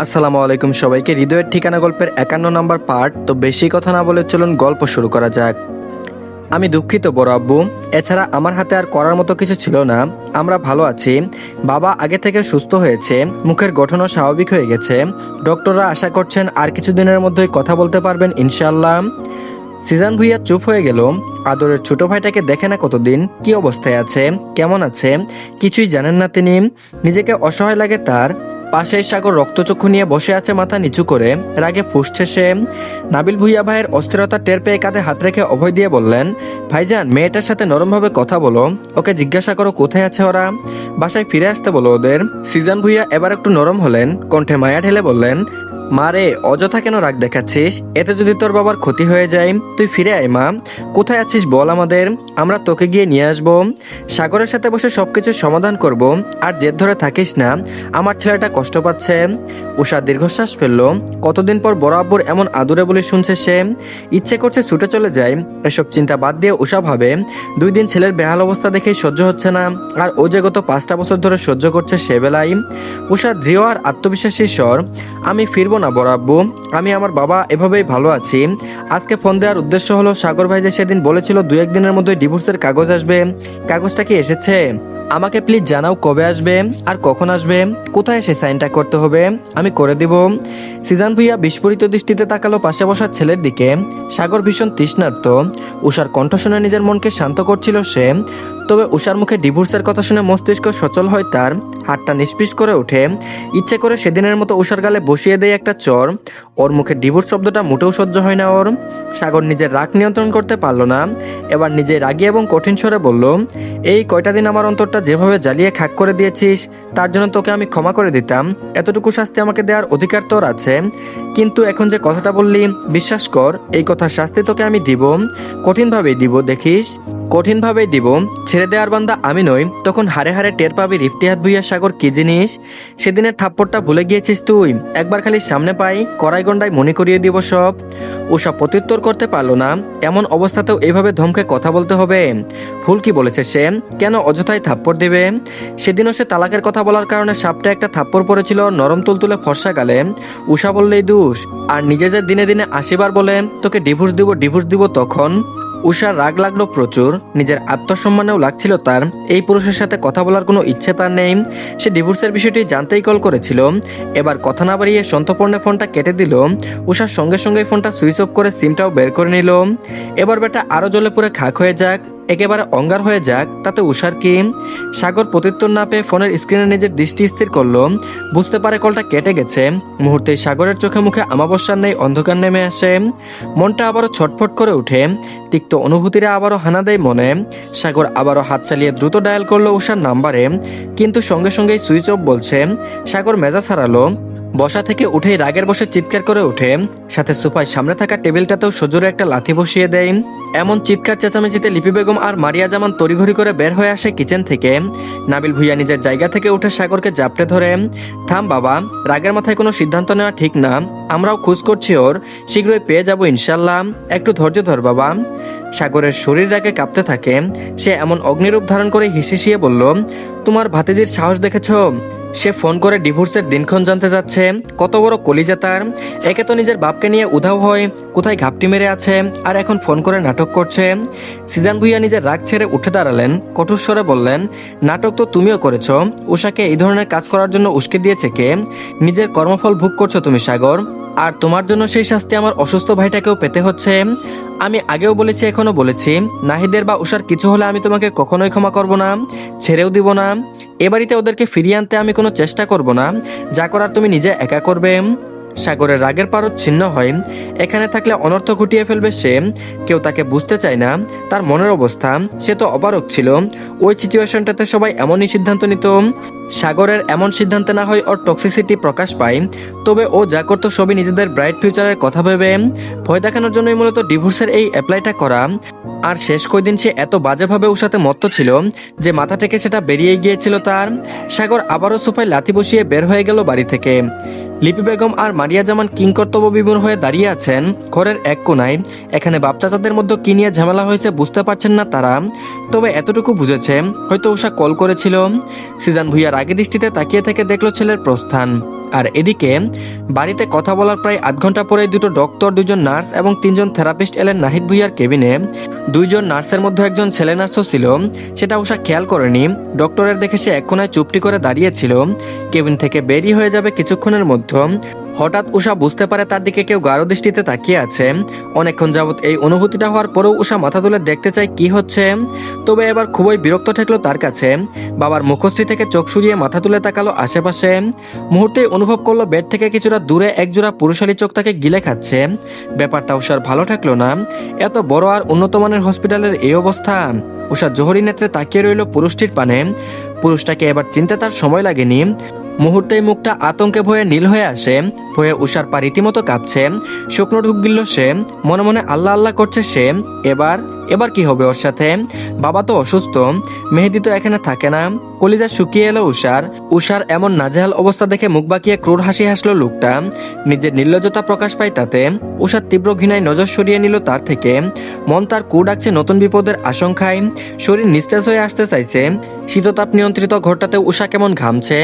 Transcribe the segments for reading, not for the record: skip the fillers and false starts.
আসসালামু আলাইকুম সবাইকে। হৃদয়ের ঠিকানা গল্পের 51 নম্বর পার্ট। তো বেশি কথা না বলে চলুন গল্প শুরু করা যাক। আমি দুঃখিত বড় আব্বু, এছাড়া আমার হাতে আর করার মতো কিছু ছিল না। আমরা ভালো আছি, বাবা আগে থেকে সুস্থ হয়েছে, মুখের গঠনও স্বাভাবিক হয়ে গেছে। ডক্টররা আশা করছেন আর কিছুদিনের মধ্যেই কথা বলতে পারবেন ইনশাআল্লাহ। সিজান ভুইয়া চুপ হয়ে গেল। আদরের ছোট ভাইটাকে দেখে না কতদিন, কি অবস্থায় আছে, কেমন আছে, কিছুই জানেন না তিনি। নিজেকে অসহায় লাগে তার। পাশেই সাগর রক্তচক্ষু নিয়ে বসে আছে মাথা নিচু করে, রাগে ফুঁসছে সে। নাবিল ভুইয়া ভাইয়ের অস্থিরতা টের পেয়ে কাঁধে হাত রেখে অভয় দিয়ে বললেন, ভাইজান মেয়েটার সাথে নরমভাবে কথা বলো, ওকে জিজ্ঞাসা করো কোথায় আছে ওরা, বাসায় ফিরে আসতে বলো ওদের। সিজান ভুইয়া এবার একটু নরম হলেন, কণ্ঠে মায়া ঢেলে বললেন, মারে অযথা কেন রাগ দেখাচ্ছিস, এতে যদি তোর বাবার ক্ষতি হয়ে যায়, তুই ফিরে আয় মা। কোথায় আছিস বল আমাদের, আমরা তোকে গিয়ে নিয়ে আসবো। সাগরের সাথে বসে সবকিছু সমাধান করব। আর জেদ ধরে থাকিস না, আমার ছেলেটা কষ্ট পাচ্ছে। উষা দীর্ঘশ্বাস ফেললো। কতদিন পর বড় আব্বুর এমন আদুরে বলে শুনছে সে। ইচ্ছে করছে ছুটে চলে যায়। এসব চিন্তা বাদ দিয়ে উষা ভাবে, 2 দিন ছেলের বেহাল অবস্থা দেখেই সহ্য হচ্ছে না, আর ও যে গত 5টা বছর ধরে সহ্য করছে সে বেলায়। উষা দৃঢ় আর আত্মবিশ্বাসী স্বর, আমি ফিরবো না বড় আব্বু, আমি আমার বাবা এভাবেই ভালো আছি। আজকে ফোন দেওয়ার উদ্দেশ্য হলো, সাগর ভাই যে সেদিন বলেছিল 2-1 দিনের মধ্যে ডিভোর্সের কাগজ আসবে, কাগজটা কি এসেছে? আমাকে প্লিজ জানাও কবে আসবে আর কখন আসবে, কোথায় এসে সাইনটা করতে হবে, আমি করে দিব। সিজান ভুইয়া বিস্ফোরিত দৃষ্টিতে তাকালো পাশে বসা ছেলের দিকে। সাগর ভীষণ তৃষ্ণার্ত। উষার কণ্ঠ শুনে নিজের মনকে শান্ত করছিল সে। তবে উষার মুখে ডিভোর্সের কথা শুনে মস্তিষ্ক সচল হয় তার, হাতটা নিষ্পিস করে ওঠে। ইচ্ছে করে সেদিনের মতো উষার গালে বসিয়ে দেয় একটা চর। ওর মুখে ডিভোর্স শব্দটা মোটেও সহ্য হয় না ওর। সাগর নিজের রাগ নিয়ন্ত্রণ করতে পারলো না। এবার নিজে রাগী এবং কঠিন স্বরে বলল, এই কয়টা দিন আমার অন্তরটা যেভাবে জ্বালিয়ে খাক করে দিয়েছিস, তার জন্য তোকে আমি ক্ষমা করে দিতাম। এতটুকু শাস্তি আমাকে দেওয়ার অধিকার তোর আছে। কিন্তু এখন যে কথাটা বললি, বিশ্বাস কর এই কথার শাস্তি তোকে আমি দিব, কঠিনভাবেই দিব, দেখিস কঠিনভাবেই দিব। ছেড়ে দেওয়ার বান্দা আমি নই, তখন হারে হারে টের পাবি ইফতিহাত ভুইয়া সাগর কি জিনিস। সেদিনের থাপ্পড়টা ভুলে গিয়েছিস তুই, একবার খালি সামনে পাই কড়াই গন্ডায় মনে করিয়ে দিব সব। ওসব প্রত্যুত্তর করতে পারলো না। এমন অবস্থাতেও এইভাবে ধমকে কথা বলতে হবে? ভুল কি বলেছে সে, কেন অযথাই থাপ্পড় দেবে? সেদিনও সে তালাকের কথা বলার কারণে সাপটা একটা থাপ্পড় পড়েছিল নরম তুলতুলে ফর্সা গালে। উষা বললেই দোষ, আর নিজে যে দিনে দিনে 80 বার বলে তোকে ডিভোর্স দিব তখন। উষার রাগ লাগলো প্রচুর, নিজের আত্মসম্মানেও লাগছিল তার। এই পুরুষের সাথে কথা বলার কোনো ইচ্ছে তার নেই। সে ডিভোর্সের বিষয়টি জানতেই কল করেছিল। এবার কথা না বাড়িয়ে সন্তপর্ণে ফোনটা কেটে দিল। উষার সঙ্গে সঙ্গে ফোনটা সুইচ অফ করে সিমটাও বের করে নিল। এবার বেটা আরো জ্বলে পুড়ে খাক হয়ে যাক, একেবারে অঙ্গার হয়ে যাক, তাতে উষার কি? সাগর প্রত্যুত্তর না পেয়ে ফোনের স্ক্রিনে নিজের দৃষ্টি স্থির করলো। বুঝতে পারে কলটা কেটে গেছে। মুহূর্তেই সাগরের চোখে মুখে আমাবস্যার নেই অন্ধকার নেমে আসে। মনটা আবারও ছটফট করে ওঠে। তিক্ত অনুভূতিরা আবারও হানা দেয় মনে। সাগর আবারও হাত চালিয়ে দ্রুত ডায়াল করলো উষার নাম্বারে, কিন্তু সঙ্গে সঙ্গেই সুইচ অফ বলছে। সাগর মেজাজ হারালো। বসা থেকে উঠেই রাগের বসে চিৎকার করে ওঠে। সাথে সোফায় সামনে থাকা টেবিলটাতেও সজোরে একটা লাথি বসিয়ে দেয়। এমন চিৎকার চেঁচামেচিতে লিপি বেগম আর মারিয়া জামান তড়িঘড়ি করে বের হয়ে আসে কিচেন থেকে। নাবিল ভুইয়া নিজের জায়গা থেকে উঠে সাগরকে জাপটে ধরে, থাম বাবা, রাগের মাথায় কোনো সিদ্ধান্ত নেওয়া ঠিক না, আমরাও খোঁজ করছি ওর, শীঘ্রই পেয়ে যাবো ইনশাল্লাহ, একটু ধৈর্য ধর বাবা। সাগরের শরীর রাগে কাঁপতে থাকে। সে এমন অগ্নিরূপ ধারণ করে হিসিয়ে বলল, তোমার ভাতিজির সাহস দেখেছ? সে ফোন করে ডিভোর্সের দিনক্ষণ জানতে যাচ্ছে। কত বড় কলিজা তার। একে তো নিজের বাপকে নিয়ে উধাও হয়, কোথায় ঘাপটি মেরে আছে, আর এখন ফোন করে নাটক করছে। সিজান ভুইয়া নিজের রাগ ছেড়ে উঠে দাঁড়ালেন, কঠোর স্বরে বললেন, নাটক তো তুমিও করেছ। উষাকে এই ধরনের কাজ করার জন্য উস্কে দিয়েছে কে? নিজের কর্মফল ভোগ করছো তুমি সাগর, আর তোমার জন্য সেই শাস্তি আমার অসুস্থ ভাইটাকেও পেতে হচ্ছে। আমি আগেও বলেছি, এখনো বলেছি, নাহিদের বা উষার কিছু হলে আমি তোমাকে কখনোই ক্ষমা করব না, ছেড়েও দিব না। এ বাড়িতে ওদেরকে ফিরিয়ে আনতে আমি কোনো চেষ্টা করব না, যা করার তুমি নিজে একা করবে। সাগরের রাগের পারদ ছিন্ন হয়। এখানে থাকলে অনর্থ ঘটিয়ে ফেলবে সে। কেউ তাকে বুঝতে চায় না, তার মনের অবস্থা। সে তো অবারক ছিল। ওই সিচুয়েশনটাতে সবাই এমনই সিদ্ধান্ত নিত। সাগরের এমন সিদ্ধান্তে না হয় ওর টক্সিসিটি প্রকাশ পায়, তবে ও যা করতো সবই নিজেদের ব্রাইট ফিউচারের কথা ভেবে। ভয় দেখানোর জন্যই মূলত ডিভোর্সের এই অ্যাপ্লাইটা করা। আর শেষ কয়দিন সে এত বাজেভাবে ওর সাথে মত্ত ছিল যে মাথা থেকে সেটা বেরিয়ে গিয়েছিল তার। সাগর আবারও সোফায় লাথি বসিয়ে বের হয়ে গেল বাড়ি থেকে। লিপি বেগম আর মারিয়া জামান কিংকর্তব্য বিমূঢ় হয়ে দাঁড়িয়ে আছেন ঘরের এক কোনায়। এখানে বাপ চাচাদের মধ্যে কি নিয়ে ঝামেলা হয়েছে বুঝতে পারছেন না তারা। তবে এতটুকু বুঝেছে, হয়তো উষা কল করেছিল। সিজান ভুইয়ার আগে দৃষ্টিতে তাকিয়ে থেকে দেখলো ছেলের প্রস্থান। আর এদিকে বাড়িতে কথা বলার প্রায় আধ ঘন্টা পরে দুটো ডক্টর, দুজন নার্স এবং তিনজন থেরাপিস্ট এলেন নাহিদ ভুঁইয়ার কেবিনে। দুইজন নার্সের মধ্যে একজন ছেলে নার্সও ছিল, সেটা উষা খেয়াল করেনি। ডক্টরের দেখে সে এক কোনায় চুপটি করে দাঁড়িয়েছিল, কেবিন থেকে বেরিয়ে হয়ে যাবে কিছুক্ষণের মধ্যে। হঠাৎ উষা বুঝতে পারে তার দিকে কেউ গাঢ় দৃষ্টিতে তাকিয়ে আছে। অনেকক্ষণ যাবৎ এই অনুভূতিটা হওয়ার পরেও উষা মাথা তুলে দেখতে চায় কি হচ্ছে, তবে এবার খুবই বিরক্ত ঠেকলো তার কাছে। বাবার মুখশ্রী থেকে চোখ সরিয়ে মাথা তুলে তাকালো আশেপাশে। মুহূর্তে অনুভব করলো বেড থেকে কিছুটা দূরে একজোড়া পুরুষালী চোখ তাকে গিলে খাচ্ছে। ব্যাপারটা উষার ভালো ঠেকলো না। এত বড় আর উন্নত মানের হসপিটালের এই অবস্থা। উষা জোহরি নেত্রে তাকিয়ে রইল পুরুষটির পানে। পুরুষটাকে এবার চিনতে তার সময় লাগেনি। মুহূর্তেই মুখটা আতঙ্কে ভয়ে নীল হয়ে আসে। ভয়ে উষার পা রীতিমতো কাঁপছে। শুকনো ঢুক গিল সে, মনে মনে আল্লাহ আল্লাহ করছে সে। এবার এবার কি হবে ওর সাথে? বাবা তো অসুস্থ, মেহেদি তো এখানে থাকে না। কলিজা শুকিয়ে এলো উষার এমন নাজেহাল অবস্থা দেখে মুখ বাঁকিয়ে ক্রূর হাসি হাসলো লোকটা। নিজের নির্লজ্জতা প্রকাশ পায় তাতে। উষার তীব্র ঘৃণায় নজর সরিয়ে নিল তার থেকে। মন তার কু ডাকছে নতুন বিপদের আশঙ্কায়। শরীর নিস্তেজ হয়ে আসতে চাইছে। শীততাপ নিয়ন্ত্রিত ঘরটাতে উষা কেমন ঘামছে,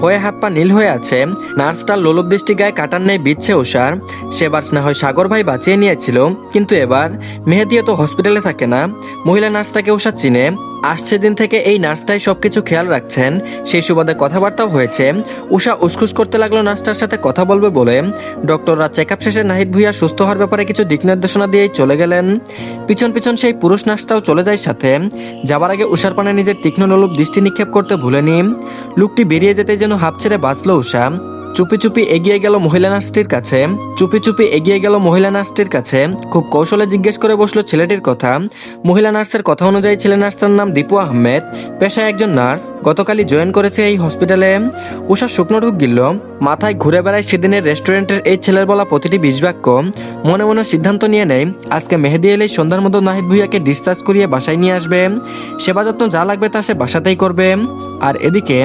ভয়ে হাত পা নীল হয়ে আছে। নার্সটার লোলক দৃষ্টি গায়ে কাটার নেই বিচ্ছে উষার। সেবার না হয় সাগর ভাই বাঁচিয়ে নিয়েছিল, কিন্তু এবার মেহেদি তো হসপিটালে থাকে না। মহিলা নার্সটাকে উষা চিনে, আসছে দিন থেকে এই নার্সটাই সবকিছু খেয়াল রাখছেন। সেই সুবাদে কথাবার্তাও হয়েছে। উষা উসখুস করতে লাগলো নার্সটার সাথে কথা বলবে বলে। ডক্টররা চেক আপ শেষে নাহিদ ভুঁইয়া সুস্থ হওয়ার ব্যাপারে কিছু দিক নির্দেশনা দিয়েই চলে গেলেন। পিছন পিছন সেই পুরুষ নার্সটাও চলে যায় সাথে। যাবার আগে উষার পানে নিজের তীক্ষ্ণ লোলুপ দৃষ্টি নিক্ষেপ করতে ভুলেনি। লোকটি বেরিয়ে যেতে যেন হাঁপ ছেড়ে বাঁচল উষা। চুপি চুপি এগিয়ে গেল মহিলা নার্সটির কাছে। খুব কৌশলে জিজ্ঞেস করে বসলো ছেলেটির কথা। মহিলা নার্সের কথা অনুযায়ী ছেলে নার্সের নাম দীপু আহমেদ, পেশায় একজন নার্স। গতকালই জয়েন করেছে এই হসপিটালে। উষা শুকনো ঢুক গিল। মাথায় ঘুরে বেড়ায় সেদিনের রেস্টুরেন্টের এই ছেলের বলা প্রতিটি বিষবাক্য। মনে মনে সিদ্ধান্ত নিয়ে নেয় আজকে মেহেদি এলেই সন্ধ্যার মতো নাহিদ ভুঁইয়াকে ডিসচার্জ করিয়ে বাসায় নিয়ে আসবে। সেবা যত্ন যা লাগবে তা সে বাসাতেই করবে। আর এদিকে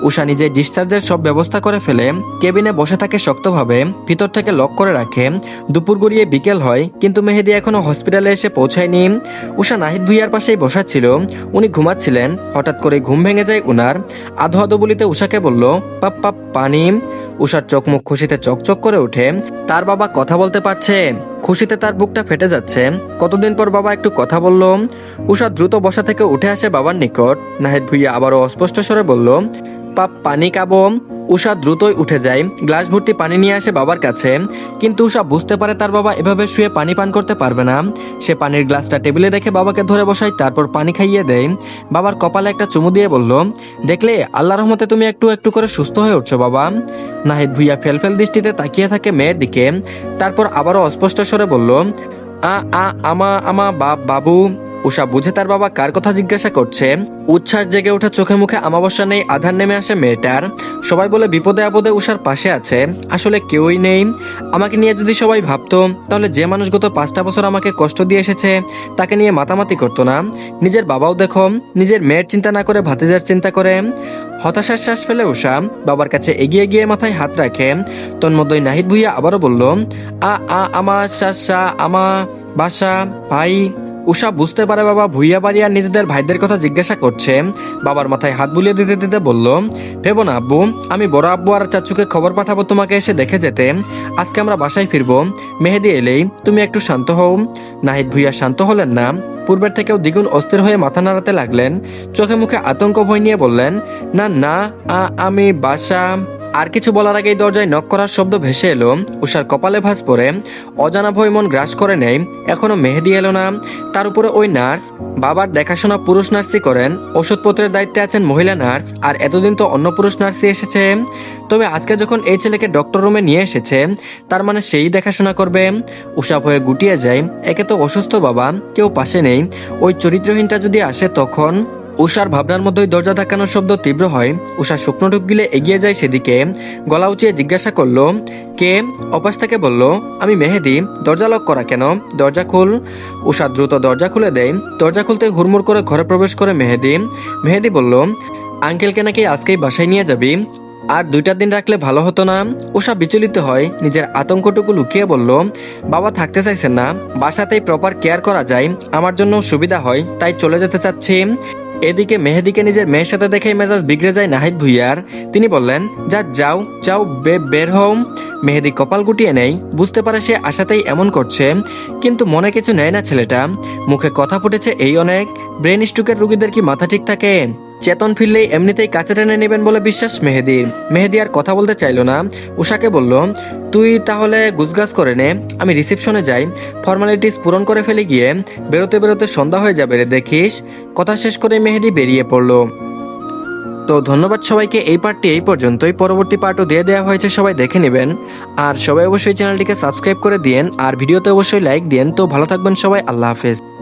উষা নিজে ডিসচার্জের সব ব্যবস্থা করে ফেলে। কেবিনে বসে থাকে শক্তভাবে, ভিতর থেকে লক করে রাখে। দুপুর গড়িয়ে বিকেল হয়, কিন্তু মেহেদি এখনো হসপিটালে এসে পৌঁছায়নি। উষা নাহিদ ভুঁইয়ার পাশেই বসা ছিল। উনি ঘুমাচ্ছিলেন। হঠাৎ করে ঘুম ভেঙে যায় উনার। আধো আধো বলিতে উষাকে বলল, পাপ পাপ পানি। উষার চোখ মুখ খুশিতে চকচক করে ওঠে। তার বাবা কথা বলতে পারছে। খুশিতে তার বুকটা ফেটে যাচ্ছে। কতদিন পর বাবা একটু কথা বলল। উষা দ্রুত বসা থেকে উঠে আসে বাবার নিকট। নাহিদ ভুঁইয়া আবারও অস্পষ্ট স্বরে বলল, পাপ পানি খাবো। উষা দ্রুতই উঠে যায়, গ্লাস ভর্তি পানি নিয়ে আসে বাবার কাছে। কিন্তু উষা বুঝতে পারে তার বাবা এভাবে শুয়ে পানি পান করতে পারবে না। সে পানির গ্লাসটা টেবিলে রেখে বাবাকে ধরে বসায়, তারপর পানি খাইয়ে দেয়। বাবার কপালে একটা চুমু দিয়ে বলল, দেখলে আল্লাহর রহমতে তুমি একটু একটু করে সুস্থ হয়ে উঠছো বাবা। নাহিদ ভুঁইয়া ফেলফেল দৃষ্টিতে তাকিয়ে থাকে মেয়ের দিকে। তারপর আবারও অস্পষ্ট স্বরে বলল, বাবু। উষা বুঝে তার বাবা কার কথা জিজ্ঞাসা করছে। উচ্ছ্বাস জেগে ওঠা চোখে মুখে আমাবস্যা নেই, আধার নেমে আসে মেয়েটার। সবাই বলে বিপদে আপদে উষার পাশে আছে, আসলে কেউই নেই। আমাকে নিয়ে যদি সবাই ভাবতো, তাহলে যে মানুষ গত 5টা বছর আমাকে কষ্ট দিয়ে এসেছে তাকে নিয়ে মাতামাতি করতো না। নিজের বাবাও দেখো, নিজের মেয়ের চিন্তা না করে ভাতিজার চিন্তা করে। হতাশার শ্বাস ফেলে উষা বাবার কাছে এগিয়ে গিয়ে মাথায় হাত রাখে। তন্মধ্যই নাহিদ ভুঁইয়া আবারও বলল, আমার শাসা, আমা বাসা ভাই। উষা বুঝতে পারে বাবা ভুঁইয়া বাড়ি আর নিজেদের ভাইদের কথা জিজ্ঞাসা করছে। বাবার মাথায় হাত বুলিয়ে দিতে দিতে বলল, ভেবো না আব্বু, আমি বড় আব্বু আর চাচুকে খবর পাঠাবো তোমাকে এসে দেখে যেতে। আজকে আমরা বাসায় ফিরবো। মেহেদি এলেই তুমি একটু শান্ত হও। নাহিদ ভুঁইয়া শান্ত হলেন না, পূর্বের থেকেও দ্বিগুণ অস্থির হয়ে মাথা নাড়াতে লাগলেন। চোখে মুখে আতঙ্ক ভয় নিয়ে বললেন, না আমি বাসা। আর কিছু বলার আগেই দরজায় নক করার শব্দ ভেসে এলো। উষার কপালে ভাঁজ পড়ে। অজানা ভয় মন গ্রাস করে নেয়। এখনো মেহেদি এলো না। তার উপরে ওই নার্স। বাবার দেখাশোনা পুরুষ নার্সই করেন, ওষুধপত্রের দায়িত্বে আছেন মহিলা নার্স। আর এতদিন তো অন্য পুরুষ নার্সই এসেছে। তবে আজকে যখন এই ছেলেকে ডক্টর রুমে নিয়ে এসেছে, তার মানে সেই দেখাশোনা করবে। উষা ভয়ে গুটিয়ে যায়। একে তো অসুস্থ বাবা, কেউ পাশে নেই। ওই চরিত্রহীনটা যদি আসে তখন। উষার ভাবনার মধ্যেই দরজা ধাক্কানোর শব্দ তীব্র হয়। উষা শুকনো ঢুক গিলে এগিয়ে যায় সেদিকে। গলা উঁচিয়ে জিজ্ঞাসা করলো, কে? অপাস থেকে বলল, আমি মেহেদি। দরজা লক করা কেন? দরজা খুল। উষা দ্রুত দরজা খুলে দেয়। দরজা খুলতে হুড়মুড় করে ঘরে প্রবেশ করে মেহেদি বলল, আঙ্কেলকে নাকি আজকেই বাসায় নিয়ে যাবি? আর 2টা দিন রাখলে ভালো হতো না? উষা বিচলিত হয়, নিজের আতঙ্কটুকু লুকিয়ে বলল, বাবা থাকতে চাইছেন না, বাসাতেই প্রপার কেয়ার করা যায়, আমার জন্য সুবিধা হয়, তাই চলে যেতে চাচ্ছি। এদিকে মেহেদিকে নিজের মেয়ের সাথে দেখেই মেজাজ বিগড়ে যায় নাহিদ ভুইয়ার। তিনি বললেন, যাও যাও বের হও। মেহেদি কপাল গুটিয়ে নেই, বুঝতে পারে সে আশাতেই এমন করছে, কিন্তু মনে কিছু নেয় না ছেলেটা। মুখে কথা ফুটেছে এই অনেক। ব্রেন স্ট্রোকের রোগীদের কি মাথা ঠিক থাকে? চেতন ফিরলেই এমনিতেই কাছে টেনে নেবেন বলে বিশ্বাস মেহেদির। মেহেদি আর কথা বলতে চাইল না, উষাকে বলল, তুই তাহলে গুজগাছ করে নে, আমি রিসেপশনে যাই, ফর্মালিটিস পূরণ করে ফেলে গিয়ে বেরোতে বেরোতে সন্ধ্যা হয়ে যাবে রে দেখিস। কথা শেষ করে মেহেদি বেরিয়ে পড়ল। তো ধন্যবাদ সবাইকে, এই পার্টটি এই পর্যন্তই। পরবর্তী পার্টও দিয়ে দেওয়া হয়েছে, সবাই দেখে নেবেন। আর সবাই অবশ্যই চ্যানেলটিকে সাবস্ক্রাইব করে দিয়েন, আর ভিডিওতে অবশ্যই লাইক দিয়েন। তো ভালো থাকবেন সবাই, আল্লাহ হাফেজ।